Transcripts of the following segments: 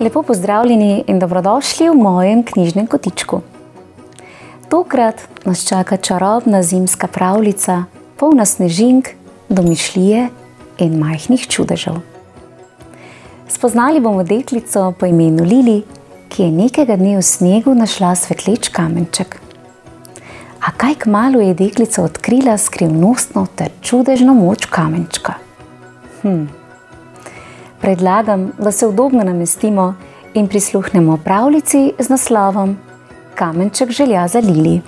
Lepo pozdravljeni in dobrodošli v mojem knjižnem kotičku. Tokrat nas čaka čarobna zimska pravljica, polna snežink, domišljije in majhnih čudežev. Spoznali bomo deklico po imenu Lili, ki je nekega dne v snegu našla svetleč kamenček. A kaj kmalu je deklica odkrila skrivnostno ter čudežno moč kamenčka. Predlagam, da se udobno namestimo in prisluhnemo pravljici z naslovom Kamenček želja za Lili.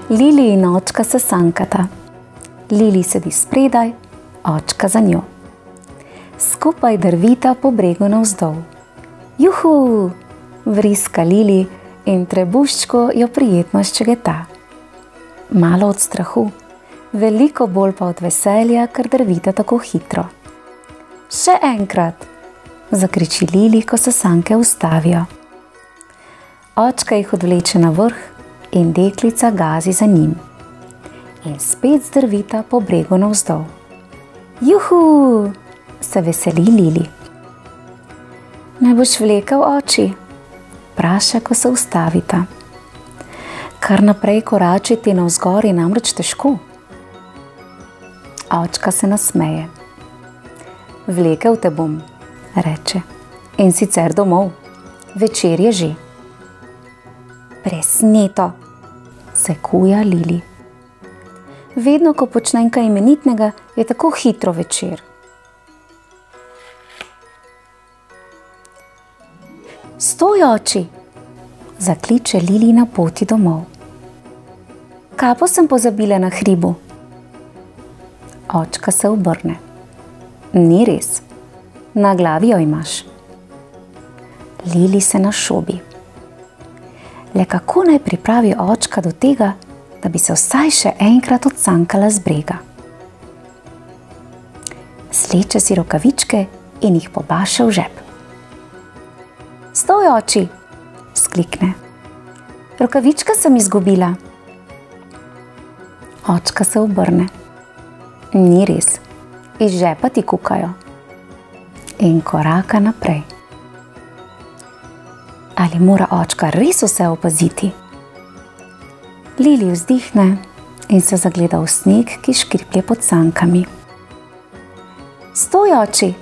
Lili in očka se sankata. Lili sedi spredaj, očka za njo. Skupaj drvita po bregu navzdol. Juhu! Vriska Lili in trebuščko jo prijetno ščegeta. Malo od strahu, veliko bolj pa od veselja, ker drvita tako hitro. Še enkrat! Zakriči Lili, ko se sanke ustavijo. Očka jih odvleče na vrh in deklica gazi za njim. In spet zdrvita po bregu navzdol. Juhu! Se veseli Lili. Me boš vlekel, oči? Vpraša, ko se ustavita. Kar naprej koračiti navzgor je namreč težko. Očka se nasmeje. Vlekel te bom, reče. In sicer domov. Večer je že. Presneto, se kuja Lili. Vedno, ko počnem kaj imenitnega, je tako hitro večer. Stoj, oči! Zakliče Lili na poti domov. Kapo sem pozabila na hribu. Očka se obrne. Ni res. Na glavi jo imaš. Lili se našobi. Le kako naj pripravi očka do tega, da bi se vsaj še enkrat odsankala z brega. Sleče si rokavičke in jih pobaše v žep. Stoj, oči! Sklikne. Rokavičke sem izgubila. Očka se obrne. Ni res. Iz žepa ti kukajo. In koraka naprej. Ali mora očka res vse opaziti? Lili vzdihne in se zagleda v sneg, ki škriplje pod sankami. Stoj, oči!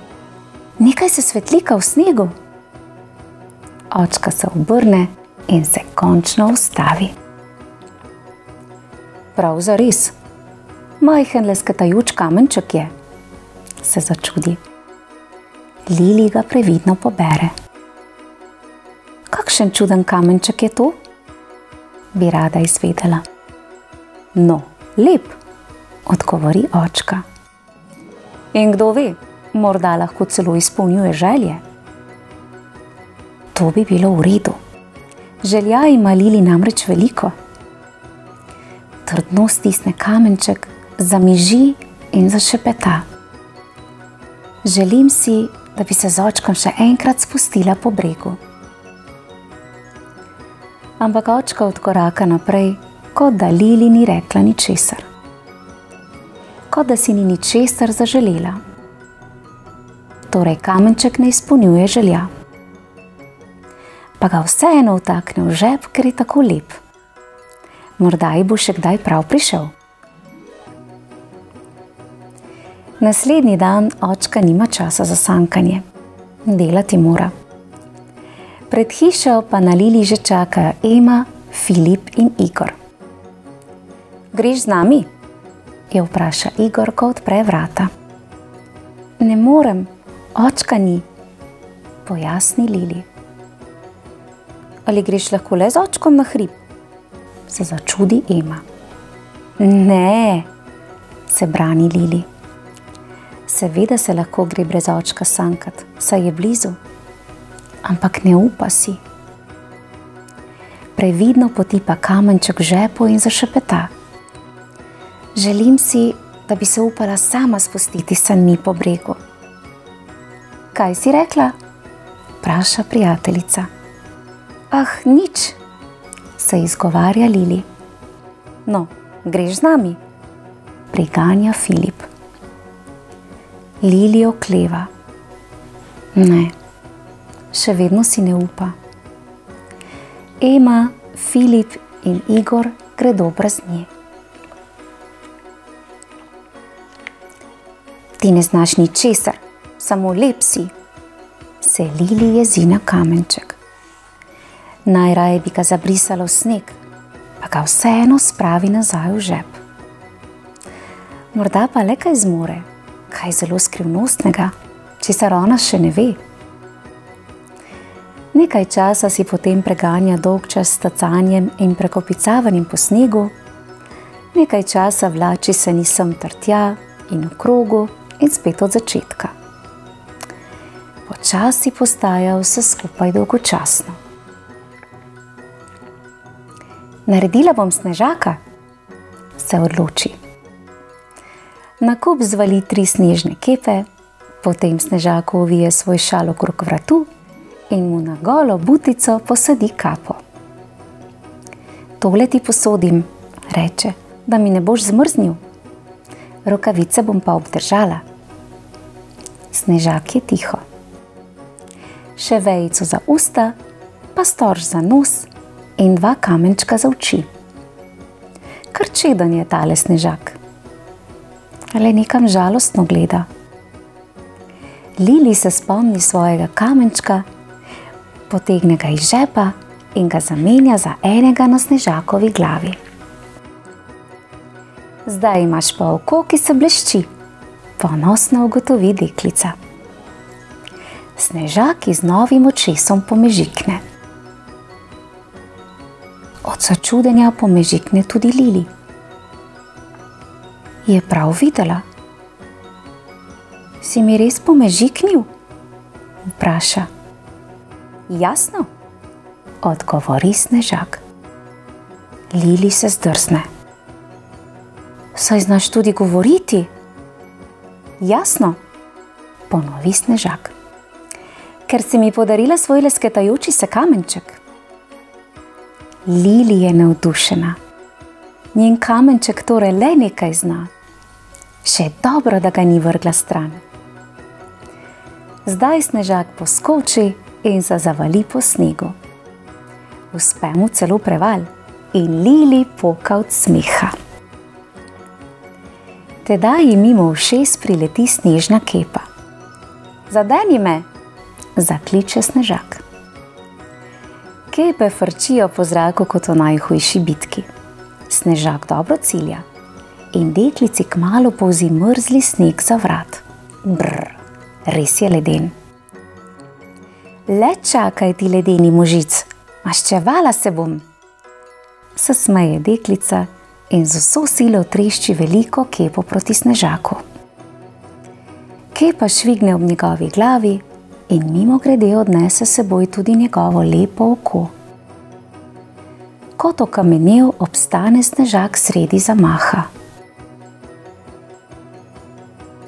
Nekaj se svetlika v snegu. Očka se obrne in se končno ustavi. Prav zares. Majhen lesketajoč kamenček je, se začudi. Lili ga previdno pobere. Kakšen čuden kamenček je to? Bi rada izvedela. No, lep, odgovori očka. In kdo ve, morda lahko celo izpolnjuje želje. To bi bilo v redu. Želja ima Lili namreč veliko. Trdno stisne kamenček, zamiži in zašepeta. Želim si, da bi se z očkom še enkrat spustila po bregu. Ampak očka odkoraka naprej, kot da Lili ni rekla ničesar. Kot da si ni ničesar zaželela. Torej kamenček ne izpolnjuje želja. Pa ga vseeno vtakne v žep, ker je tako lep. Morda ji bo še kdaj prav prišel. Naslednji dan očka nima časa za sankanje. Delati mora. Pred hišo pa na Lili že čakajo Ema, Filip in Igor. Greš z nami? Je vpraša Igor, ko odpre vrata. Ne morem, očka ni, pojasni Lili. Ali greš lahko le z očkom na hrib? Se začudi Ema. Ne, se brani Lili. Seveda se lahko gre brez očka sankat, saj je blizu. Ampak ne upa si. Previdno potipa kamenček v žepu in zašepeta. Želim si, da bi se upala sama spustiti sanmi po bregu. Kaj si rekla? Vpraša prijateljica. Ah, nič, se izgovarja Lili. No, greš z nami? Priganja Filip. Lili okleva. Ne, še vedno si ne upa. Ema, Filip in Igor gredo brez nje. Ti ne znaš ničesar, samo lep si, se Lili jezi na kamenček. Najraje bi ga zabrisala v sneg, pa ga vseeno spravi nazaj v žep. Morda pa le kaj zmore, kaj zelo skrivnostnega, česar ona še ne ve. Nekaj časa si potem preganja dolgčas s tacanjem in prekopicavanjem po snegu, nekaj časa vlači se nisem ter tja in v krogu in spet od začetka. Počasi postaja vse skupaj dolgočasno. Naredila bom snežaka, se odloči. Na kup zvali 3 snežne kepe, potem snežaku ovije svoj šal okrog vratu in mu na golo butico posadi kapo. Tole ti posodim, reče, da mi ne boš zmrznil. Rokavice bom pa obdržala. Snežak je tiho. Še vejico za usta, pa storž za nos in 2 kamenčka za oči. Kar čeden je tale snežak. Le nekam žalostno gleda. Lili se spomni svojega kamenčka, potegne ga iz žepa in ga zamenja za enega na snežakovi glavi. Zdaj imaš pa oko, ki se blešči, ponosno ugotovi deklica. Snežak z novim očesom pomežikne. Od začudenja pomežikne tudi Lili. Je prav videla? Si mi res pomežiknil? Vpraša. Jasno, odgovori snežak. Lili se zdrzne. Saj znaš tudi govoriti? Jasno, ponovi snežak. Ker si mi podarila svoj lesketajoči se kamenček. Lili je navdušena. Njen kamenček torej le nekaj zna. Še dobro, da ga ni vrgla stran. Zdaj snežak poskoči in se zavali po snegu. Uspe mu celo preval in Lili poka od smeha. Tedaj ji mimo ušes prileti snežna kepa. Zadeni me, zakliče snežak. Kepe frčijo po zraku kot v najhujši bitki. Snežak dobro cilja in deklici kmalu polzi mrzli sneg za vrat. Brr, res je leden. Le čakaj ti, ledeni možic, maščevala se bom, se smeje deklica in z vso silo trešči veliko kepo proti snežaku. Kepa švigne ob njegovi glavi in mimogrede odnese s seboj tudi njegovo lepo oko. Kot okamenel obstane snežak sredi zamaha.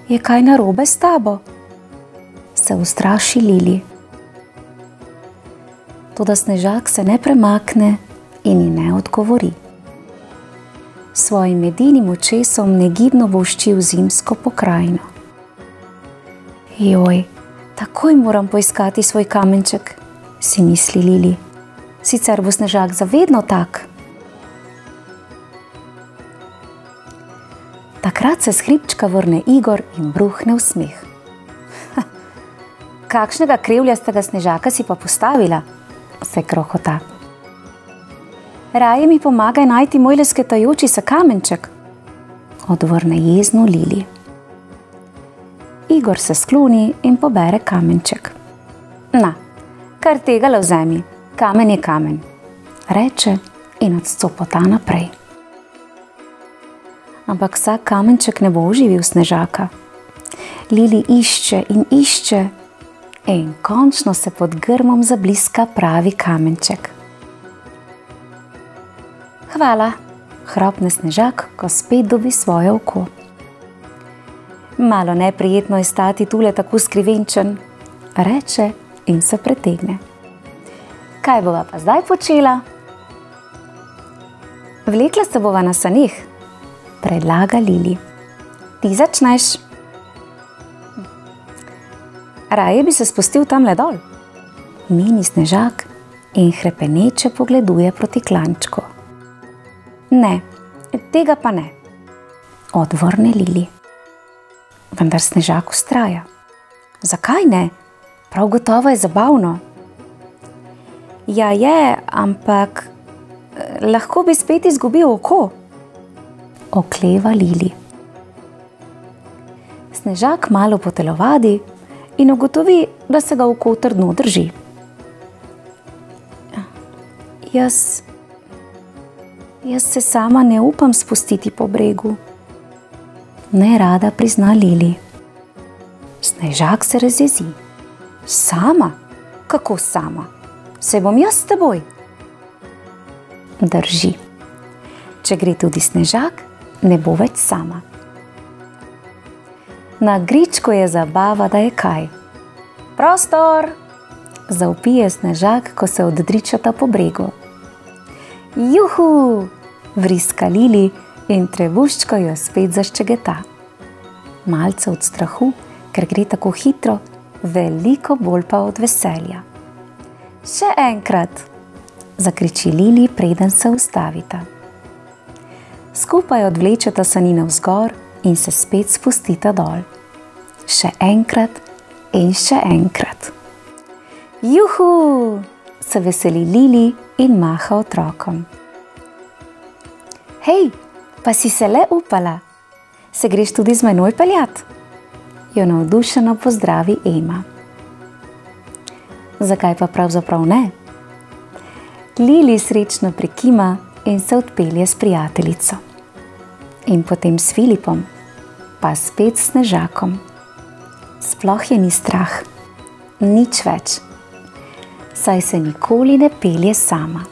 Je kaj narobe s tabo? Se ustraši Lili. Toda snežak se ne premakne in ji ne odgovori. Svojim edinim očesom negibno vošči v zimsko pokrajino. Joj, takoj moram poiskati svoj kamenček, si misli Lili. Sicer bo snežak zavedno tak. Takrat se s hribčka vrne Igor in bruhne v smeh. Kakšnega krevljastega snežaka si pa postavila, se krohota. Raje mi pomagaj najti moj lesketajoči se kamenček, odvrne jezno Lili. Igor se skloni in pobere kamenček. Na, kar tega le vzemi, kamen je kamen, reče in odstopota naprej. Ampak vsak kamenček ne bo oživil snežaka. Lili išče in končno se pod grmom zabliska pravi kamenček. Hvala, hropne snežak, ko spet dobi svoje oko. Malo neprijetno je stati tule tako skrivenčen, reče in se pretegne. Kaj bova pa zdaj počela? Vlekla se bova na sanih, predlaga Lili. Ti začneš. Raje bi se spustil tamle dol, meni Snežak in hrepeneče pogleduje proti klančku. Ne, tega pa ne, odvrne Lili. Vendar Snežak vztraja. Zakaj ne? Prav gotovo je zabavno. Ja je, ampak lahko bi spet izgubil oko, okleva Lili. Snežak malo potelovadi in ugotovi, da se ga oko trdno drži. Jaz se sama ne upam spustiti po bregu, nerada prizna Lili. Snežak se razjezi. Sama? Kako sama? Saj bom jaz s teboj. Drži. Če gre tudi Snežak, ne bo več sama. Na gričku je zabava, da je kaj. Prostor! Zavpije Snežak, ko se oddričata po bregu. Juhu! Vriska Lili in trebuščko jo spet zaščegeta. Malce od strahu, ker gre tako hitro, veliko bolj pa od veselja. Še enkrat! Zakriči Lili, preden se ustavita. Skupaj odvlečeta sani navzgor in se spet spustita dol. Še enkrat in še enkrat. Juhu! Se veseli Lili in maha otrokom. Hej, pa si se le upala. Se greš tudi z menoj peljat? Jo navdušeno pozdravi Ema. Zakaj pa pravzaprav ne? Lili srečno prikima in se odpelje s prijateljico. In potem s Filipom, pa spet s Snežakom. Sploh je ni strah, nič več, saj se nikoli ne pelje sama.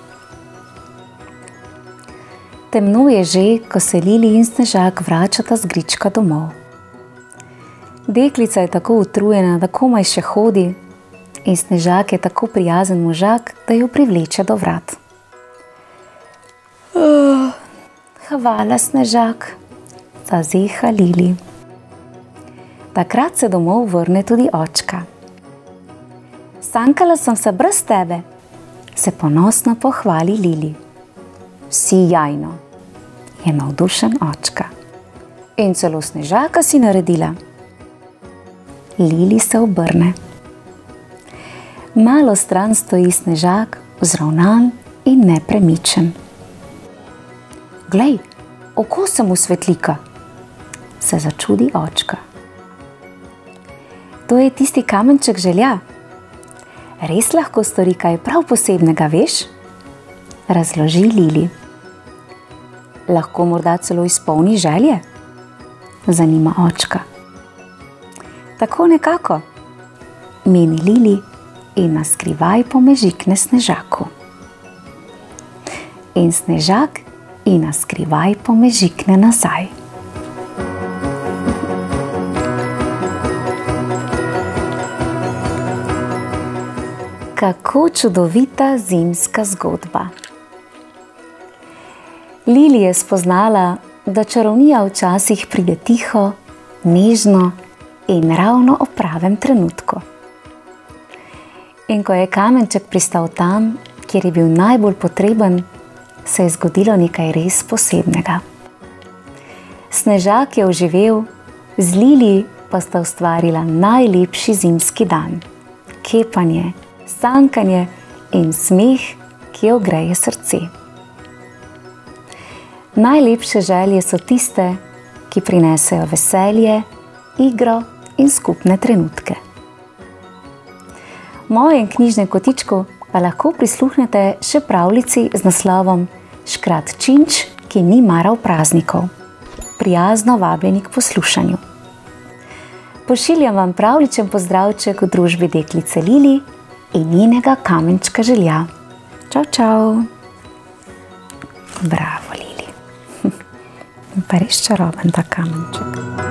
Temno je že, ko se Lili in Snežak vračata z grička domov. Deklica je tako utrujena, da komaj še hodi, in Snežak je tako prijazen možak, da jo privleče do vrat. Hvala, Snežak, zazeha Lili. Takrat se domov vrne tudi očka. Sankala sem se brez tebe, se ponosno pohvali Lili. Sijajno, je navdušen očka. In celo Snežaka si naredila. Lili se obrne. Malo stran stoji Snežak, vzravnan in nepremičen. Glej, oko se mu svetlika, se začudi očka. To je tisti kamenček želja. Res lahko stori kaj prav posebnega, veš? Razloži Lili. Lahko morda celo izpolni želje? Zanima očka. Tako nekako, meni Lili in naskrivaj pomežikne Snežaku. In Snežak in naskrivaj pomežikne nazaj. Kako čudovita zimska zgodba. Lili je spoznala, da čarovnija včasih pride tiho, nežno in ravno ob pravem trenutku. In ko je kamenček pristal tam, kjer je bil najbolj potreben, se je zgodilo nekaj res posebnega. Snežak je oživel, z Lili pa sta ustvarila najlepši zimski dan. Kepanje, sankanje in smeh, ki ogreje srce. Najlepše želje so tiste, ki prinesejo veselje, igro in skupne trenutke. V mojem knjižnem kotičku pa lahko prisluhnete še pravljici z naslovom Škrat Činč, ki ni maral praznikov. Prijazno vabljeni k poslušanju. Pošiljam vam pravljičen pozdravček v družbi deklice Lili in njenega kamenčka želja. Čau, čau. Bravo, Lili. Pa res čaroben ta kamenček.